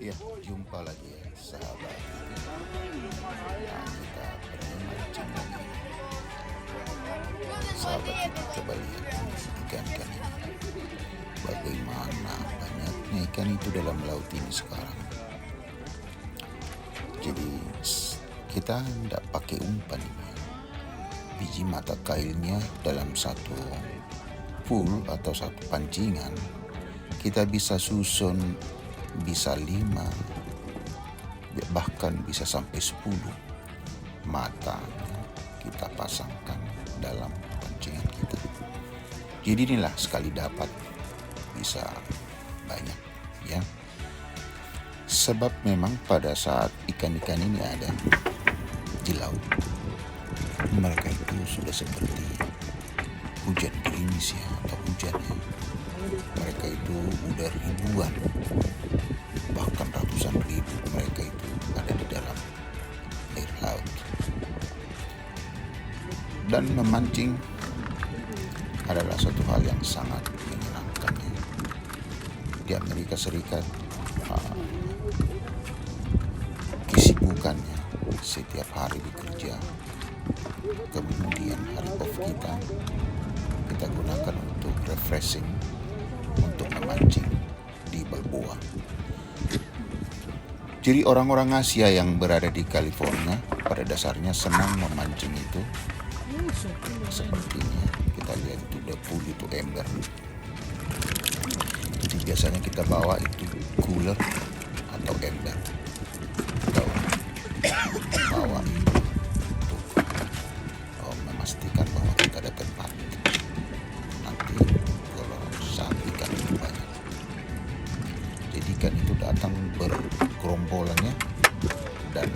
Ya, jumpa lagi ya sahabat. Nah, kita bermancing lagi. Sahabat itu coba lihat ikan-ikan ini. Bagaimana banyaknya ikan itu dalam laut ini sekarang. Jadi kita tidak pakai umpan ini. Biji mata kailnya dalam satu pool atau satu pancingan kita bisa susun bisa 5 bahkan bisa sampai 10 mata kita pasangkan dalam pancingan kita. Jadi inilah sekali dapat bisa banyak ya. Sebab memang pada saat ikan-ikan ini ada di laut, mereka itu sudah seperti hujan gerimis ya, atau hujan ya. Mereka itu udah ribuan, bahkan ratusan ribu mereka itu ada di dalam air laut. Dan memancing adalah suatu hal yang sangat menyenangkan ya. Di Amerika Serikat kesibukannya setiap hari bekerja, kemudian hari off kita gunakan untuk refreshing, untuk memancing di Balboa. Jadi orang-orang Asia yang berada di California pada dasarnya senang memancing itu. Sepertinya kita lihat itu depul, itu ember. Jadi biasanya kita bawa itu cooler atau ember, atau bawa itu untuk memastikan bahwa kita ada tempat nanti kalau saat ikan itu banyak. Jadi ikan itu datang bergerombolannya, dan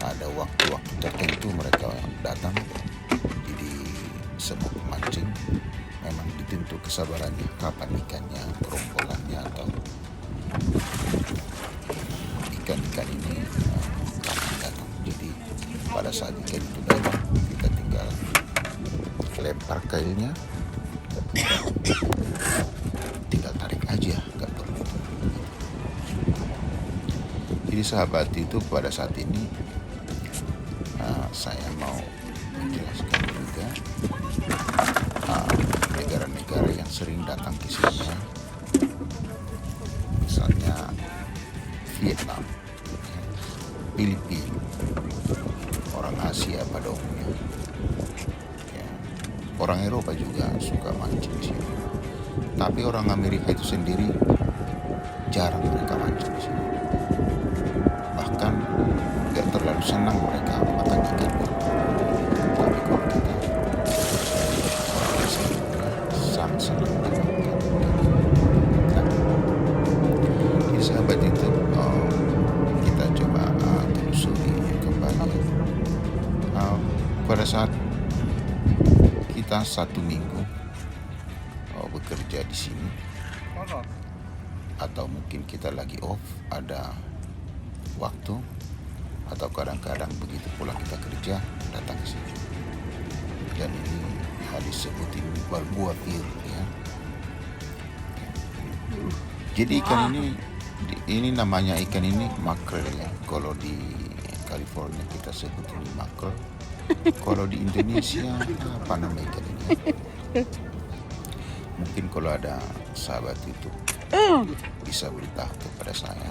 ada waktu-waktu tertentu mereka datang. Jadi semua pemancing memang ditentu kesabarannya kapan ikannya, gerombolannya atau ikan-ikan ini kapan datang. Jadi pada saat ikan itu datang, kita tinggal lempar kailnya, tinggal tarik aja, nggak perlu. Jadi sahabat itu pada saat ini saya mau menjelaskan juga negara-negara yang sering datang ke sini, misalnya Vietnam, Filipina, orang Asia pada umumnya ya. Orang Eropa juga suka mancing di sini, tapi orang Amerika itu sendiri jarang mereka mancing di sini. Bahkan gak terlalu senang mereka makan ikan. Tapi kalau kita orang Asia sangat senang makan ikan. Jadi sahabat itu kita coba telusuri kembali. Pada saat kita 1 minggu bekerja di sini, atau mungkin kita lagi off, ada waktu, atau kadang-kadang begitu pulang kita kerja datang ke sini. Dan ini disebutin Balboa Pier ya. Jadi ikan ini namanya ikan ini makrel ya. Kalau di California kita sebut ini makrel. Kalau di Indonesia apa nama ikan ini? Mungkin kalau ada sahabat itu bisa beritahu kepada saya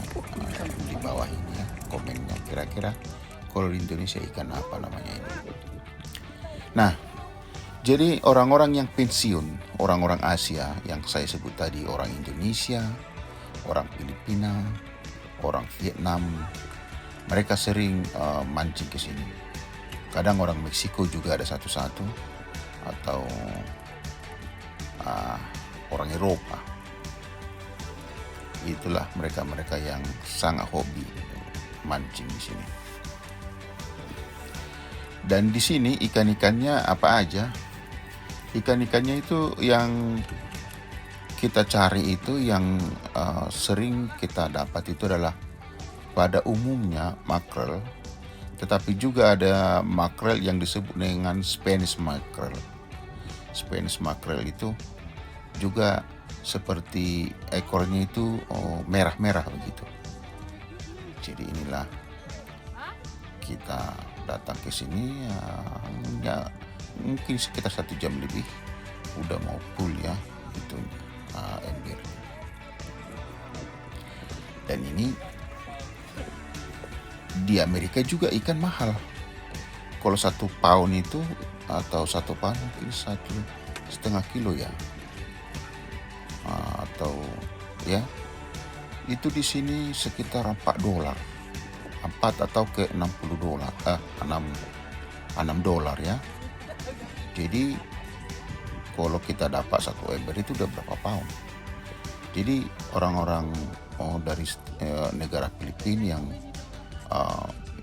di bawah ini ya, komennya kira-kira kalau di Indonesia ikan apa namanya ini. Nah, jadi orang-orang yang pensiun, orang-orang Asia yang saya sebut tadi, orang Indonesia, orang Filipina, orang Vietnam, mereka sering mancing ke sini. Kadang orang Meksiko juga ada satu-satu, atau orang Eropa. Itulah mereka-mereka yang sangat hobi mancing di sini. Dan di sini ikan-ikannya apa aja? Ikan-ikannya itu yang kita cari itu, yang sering kita dapat itu adalah pada umumnya makrel, tetapi juga ada makrel yang disebut dengan Spanish mackerel. Spanish mackerel itu juga seperti ekornya itu merah-merah begitu. Jadi inilah kita datang ke sini ya mungkin sekitar 1 jam lebih udah mau full ya itu ember. Dan ini di Amerika juga ikan mahal. Kalau 1 pound itu atau 1 pound mungkin 1,5 kilo ya, atau ya itu di sini sekitar $4 atau ke $60 $6 ya. Jadi kalau kita dapat 1 ember itu udah berapa pound. Jadi orang-orang dari negara Filipina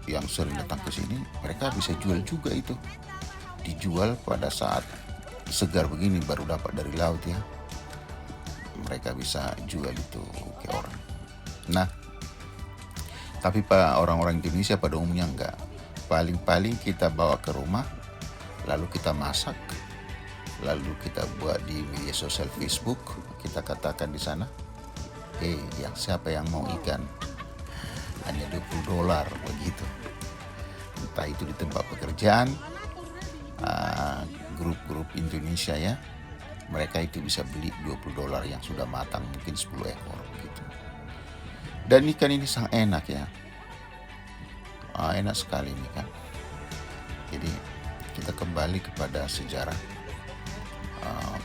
yang sering datang ke sini, mereka bisa jual juga itu. Dijual pada saat segar begini baru dapat dari laut ya. Mereka bisa jual itu ke orang. Nah, tapi orang-orang Indonesia pada umumnya enggak. Paling-paling kita bawa ke rumah, lalu kita masak, lalu kita buat di media sosial Facebook, kita katakan di sana, yang siapa yang mau ikan? Hanya $20 begitu. Entah itu di tempat pekerjaan, grup-grup Indonesia ya, mereka itu bisa beli $20 yang sudah matang, mungkin 10 ekor gitu. Dan ikan ini sangat enak ya, enak sekali ini kan. Jadi kita kembali kepada sejarah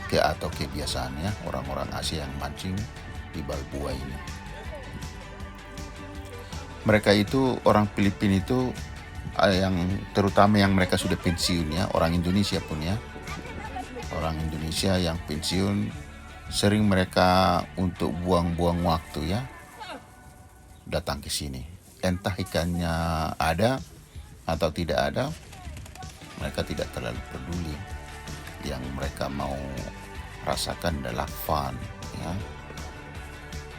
atau kebiasaannya orang-orang Asia yang mancing di Balboa ini. Mereka itu orang Filipina itu yang terutama yang mereka sudah pensiun ya, orang Indonesia pun ya. Orang Indonesia yang pensiun sering mereka untuk buang-buang waktu ya datang ke sini. Entah ikannya ada atau tidak ada, mereka tidak terlalu peduli. Yang mereka mau rasakan adalah fun ya.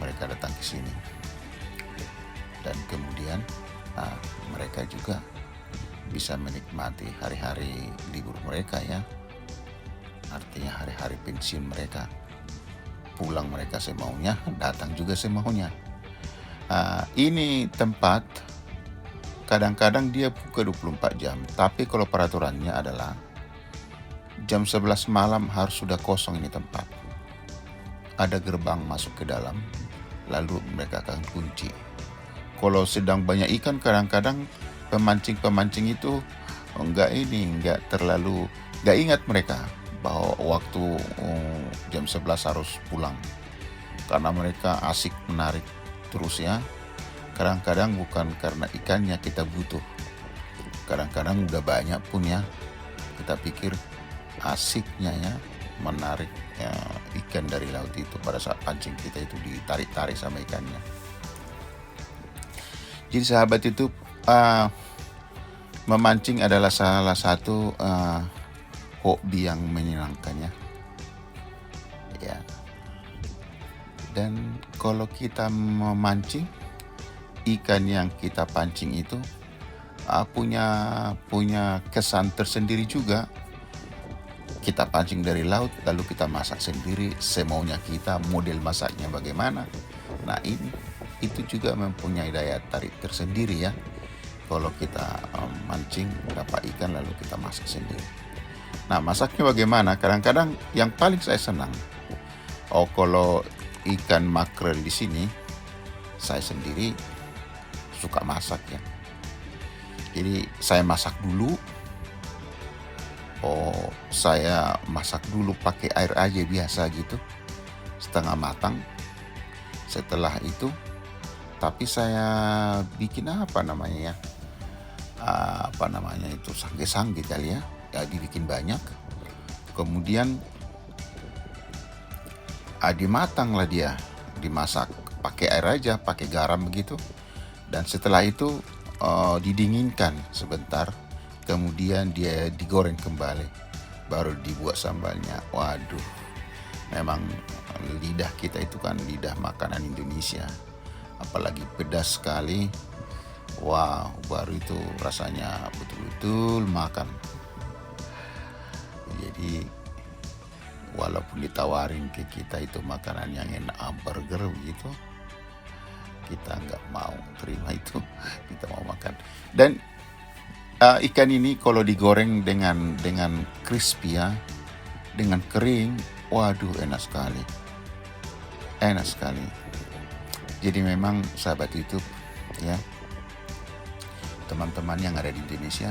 Mereka datang ke sini. Dan kemudian mereka juga bisa menikmati hari-hari libur mereka ya, artinya hari-hari pensiun mereka. Pulang mereka semaunya, datang juga semaunya. Ini tempat kadang-kadang dia buka 24 jam, tapi kalau peraturannya adalah jam 11 malam harus sudah kosong ini tempat. Ada gerbang masuk ke dalam, lalu mereka akan kunci. Kalau sedang banyak ikan, kadang-kadang pemancing-pemancing itu enggak ingat mereka bahwa waktu jam 11 harus pulang. Karena mereka asik menarik terus ya. Kadang-kadang bukan karena ikannya kita butuh. Kadang-kadang udah banyak pun ya, kita pikir asiknya ya menarik ikan dari laut itu pada saat pancing kita itu ditarik-tarik sama ikannya. Jadi sahabat itu memancing adalah salah satu hobi yang menyenangkan ya. Dan kalau kita memancing, ikan yang kita pancing itu punya kesan tersendiri juga. Kita pancing dari laut, lalu kita masak sendiri semaunya kita, model masaknya bagaimana. Nah itu juga mempunyai daya tarik tersendiri ya. Kalau kita mancing dapat ikan lalu kita masak sendiri. Nah, masaknya bagaimana? Kadang-kadang yang paling saya senang, kalau ikan makrel di sini, saya sendiri suka masak ya. Jadi saya masak dulu. Saya masak dulu pakai air aja biasa gitu, setengah matang. Setelah itu, tapi saya bikin sangge-sangge kali ya. Dibikin banyak. Kemudian dimatang lah dia, dimasak pakai air aja, pakai garam begitu. Dan setelah itu didinginkan sebentar, kemudian dia digoreng kembali, baru dibuat sambalnya. Waduh, memang lidah kita itu kan lidah makanan Indonesia, apalagi pedas sekali. Wow, baru itu rasanya betul-betul makan. Jadi walaupun ditawarin ke kita itu makanan yang enak, burger begitu, kita nggak mau terima itu. Kita mau makan. Dan ikan ini kalau digoreng dengan crispy ya, dengan kering, waduh enak sekali. Enak sekali. Jadi memang sahabat YouTube ya, teman-teman yang ada di Indonesia,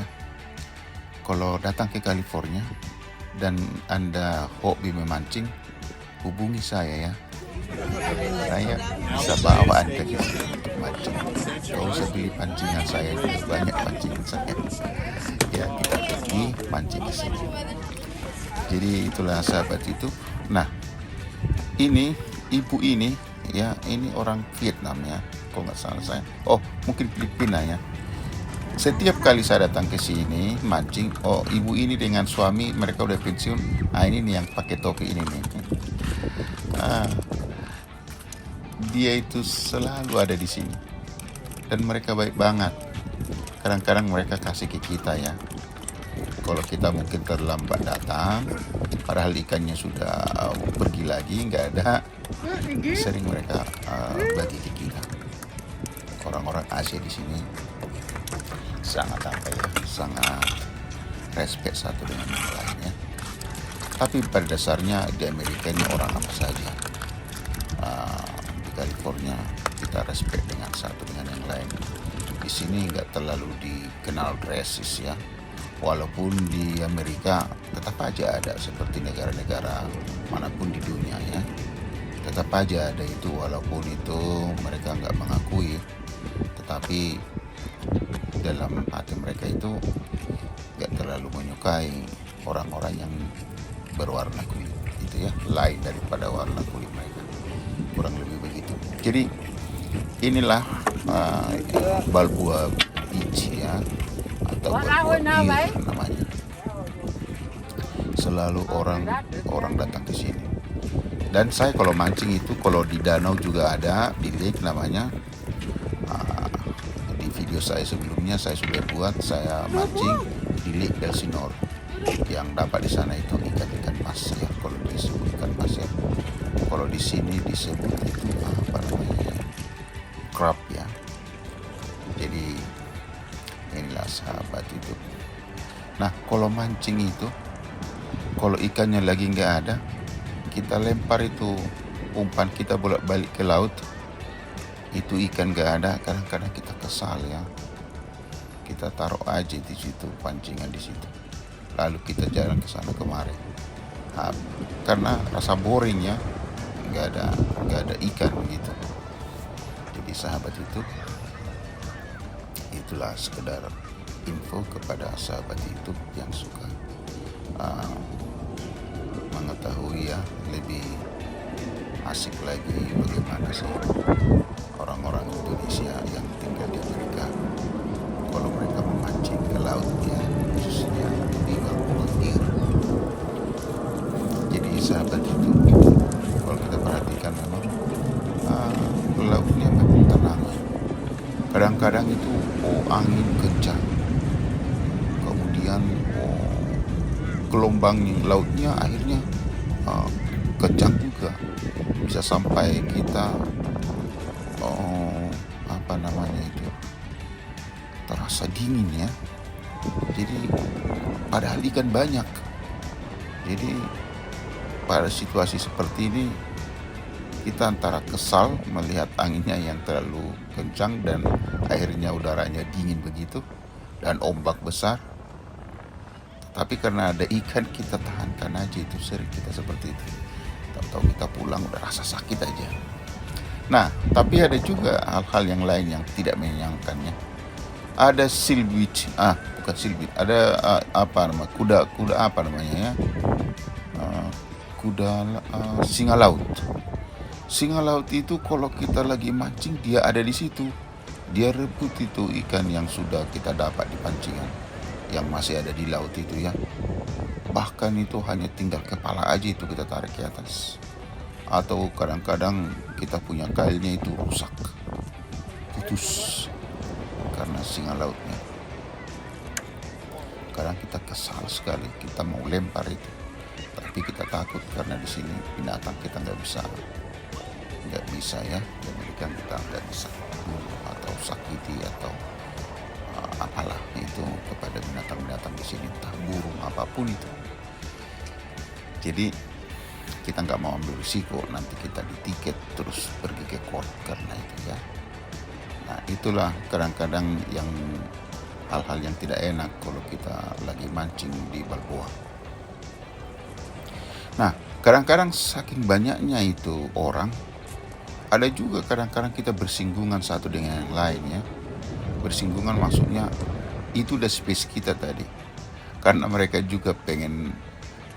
kalau datang ke California dan Anda hobi memancing, hubungi saya ya. Saya bisa bawa Anda ke sini untuk mancing. Kau usah beli pancingan saya, banyak pancingan saya. Ya, kita pergi mancing di sini. Jadi itulah sahabat YouTube. Nah, ini ibu ini ya, ini orang Vietnam ya, kalau nggak salah saya. Oh, mungkin Filipina ya. Setiap kali saya datang ke sini mancing, oh ibu ini dengan suami mereka udah pensiun. Ini nih yang pakai topi ini nih. Dia itu selalu ada di sini dan mereka baik banget. Kadang-kadang mereka kasih ke kita ya. Kalau kita mungkin terlambat datang, padahal ikannya sudah pergi lagi, nggak ada, sering mereka bagi ke kita. Orang-orang Asia di sini sangat sangat respect satu dengan yang lainnya. Tapi pada dasarnya di Amerika ini orang apa saja. Di California kita respect dengan satu dengan yang lain. Di sini nggak terlalu dikenal rasis ya. Walaupun di Amerika tetap aja ada seperti negara-negara manapun di dunia ya. Tetap aja ada itu, walaupun itu mereka nggak mengakui. Tetapi dalam hati mereka itu nggak terlalu menyukai orang-orang yang berwarna kulit itu ya, lain daripada warna kulit mereka, kurang lebih begitu. Jadi inilah Balboa Beach ya, atau Balboa Pier namanya. Selalu orang datang ke sini. Dan saya kalau mancing itu, kalau di danau juga ada, di lake namanya. Di video saya sebelumnya saya sudah buat, saya mancing di Lake Elsinore. Yang dapat di sana itu ikan-ikan mas ya, kalau disebut ikan mas ya. Kalau di sini disebut itu apa namanya, crab ya. Jadi inilah sahabat itu. Nah, kalau mancing itu, kalau ikannya lagi nggak ada, kita lempar itu umpan kita bolak-balik ke laut. Itu ikan nggak ada, kadang-kadang kita kesal ya. Kita taruh aja di situ pancingan di situ. Lalu kita jalan ke sana kemari. Karena rasa boring ya, nggak ada ikan gitu. Jadi sahabat itu, itulah sekedar info kepada sahabat YouTube yang suka mengetahui ya lebih asik lagi bagaimana sih orang-orang Indonesia yang tinggal di Amerika kalau mereka memancing ke laut ya, khususnya di Balboa Pier. Jadi sahabat itu, kalau kita perhatikan memang lautnya memang tenang. Kadang-kadang itu angin kencang, kemudian gelombang lautnya akhirnya kencang juga, bisa sampai kita apa namanya itu, terasa dingin ya. Jadi padahal ikan banyak. Jadi pada situasi seperti ini kita antara kesal melihat anginnya yang terlalu kencang dan akhirnya udaranya dingin begitu dan ombak besar. Tapi karena ada ikan, kita tahankan aja itu, sering kita seperti itu. Tahu-tahu kita pulang udah rasa sakit aja. Nah, tapi ada juga hal-hal yang lain yang tidak menyenangkannya. Ada silbit, bukan silbit, ada kuda apa namanya ya? Singa laut. Singa laut itu kalau kita lagi mancing, dia ada di situ. Dia rebut itu ikan yang sudah kita dapat di pancingan, yang masih ada di laut itu ya. Bahkan itu hanya tinggal kepala aja itu kita tarik ke atas. Atau kadang-kadang kita punya kailnya itu rusak, putus karena singa lautnya. Kadang kita kesal sekali, kita mau lempar itu, tapi kita takut karena di sini binatang kita nggak bisa ya, di Amerika kita nggak bisa. apapun itu. Jadi kita nggak mau ambil risiko nanti kita ditiket terus pergi ke court karena itu ya. Nah itulah kadang-kadang yang hal-hal yang tidak enak kalau kita lagi mancing di Balboa. Nah kadang-kadang saking banyaknya itu orang, ada juga kadang-kadang kita bersinggungan satu dengan yang lain ya. Bersinggungan maksudnya itu udah space kita tadi. Karena mereka juga pengen,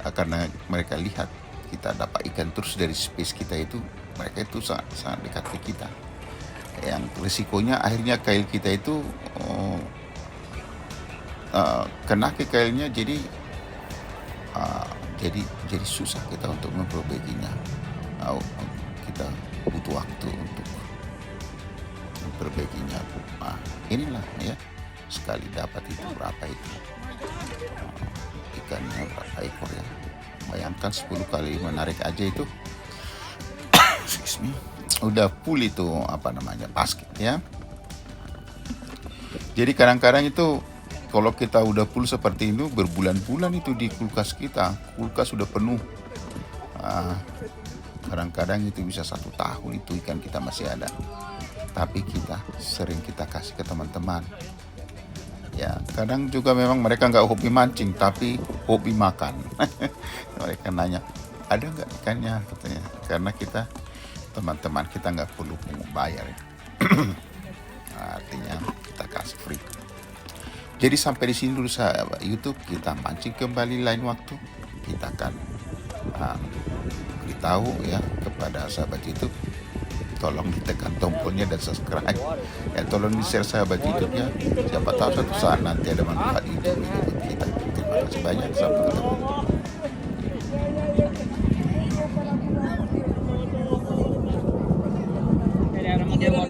karena mereka lihat kita dapat ikan terus dari space kita itu, mereka itu sangat, sangat dekat ke kita. Yang risikonya akhirnya kail kita itu kena ke kailnya, jadi jadi susah kita untuk memperbaikinya. Kita butuh waktu untuk memperbaikinya. Inilah ya, sekali dapat itu berapa itu ikannya, berapa ekor ya, bayangkan 10 kali menarik aja itu excuse me, udah full itu basket ya. Jadi kadang-kadang itu kalau kita udah full seperti itu, berbulan-bulan itu di kulkas sudah penuh. Kadang-kadang itu bisa 1 tahun itu ikan kita masih ada, tapi kita sering kita kasih ke teman-teman ya. Kadang juga memang mereka nggak hobi mancing tapi hobi makan. Mereka nanya ada nggak ikannya katanya, karena kita teman-teman kita nggak perlu bayar. Artinya kita kasih free. Jadi sampai di sini dulu sahabat YouTube, kita mancing kembali lain waktu. Kita akan beritahu ya kepada sahabat YouTube, tolong ditekan tombolnya dan subscribe ya, tolong di share sahabat YouTube ya, siapa tahu suatu saat nanti ada manfaat itu kita. Terima kasih banyak, sampai ketemu.